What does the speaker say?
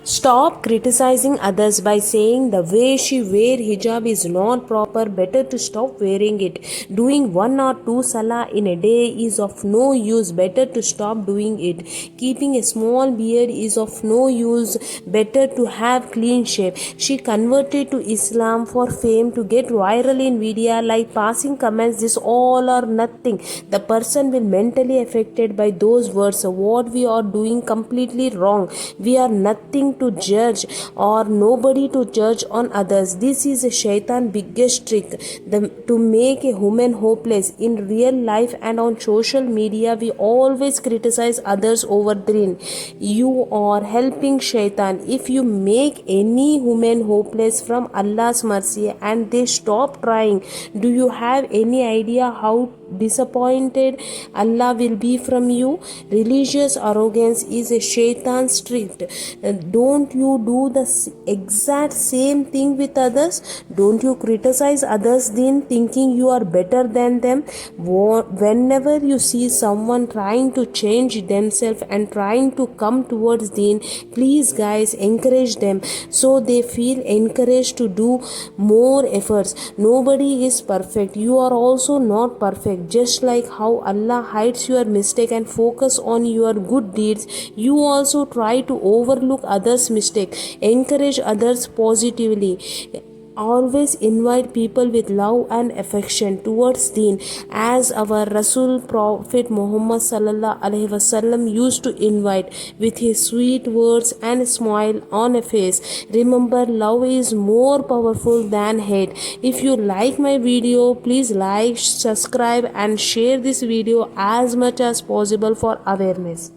Stop criticizing others by saying the way she wear hijab is not proper. Better to stop wearing it. Doing 1 or 2 salah in a day is of no use. Better to stop doing it. Keeping a small beard is of no use. Better to have clean shave. She converted to Islam for fame, to get viral in media, like passing comments, this all or nothing. The person will mentally affected by those words. What we are doing completely wrong. We are nothing to judge or nobody to judge on others. This is a shaitan biggest trick, to make a woman hopeless. In real life and on social media, we always criticize others over therein. You are helping shaitan. If you make any woman hopeless from Allah's mercy and they stop trying, do you have any idea how disappointed Allah will be from you? Religious arrogance is a shaitan's trick. Don't you do the exact same thing with others? Don't you criticize others then, thinking you are better than them? Whenever you see someone trying to change themselves and trying to come towards deen, please guys, encourage them so they feel encouraged to do more efforts. Nobody is perfect. You are also not perfect. Just like how Allah hides your mistake and focus on your good deeds, you also try to overlook others' mistake. Encourage others positively. Always invite people with love and affection towards deen, as our Rasul Prophet Muhammad sallallahu alaihi wasallam used to invite with his sweet words and smile on a face. Remember, love is more powerful than hate. If you like my video, please like, subscribe and share this video as much as possible for awareness.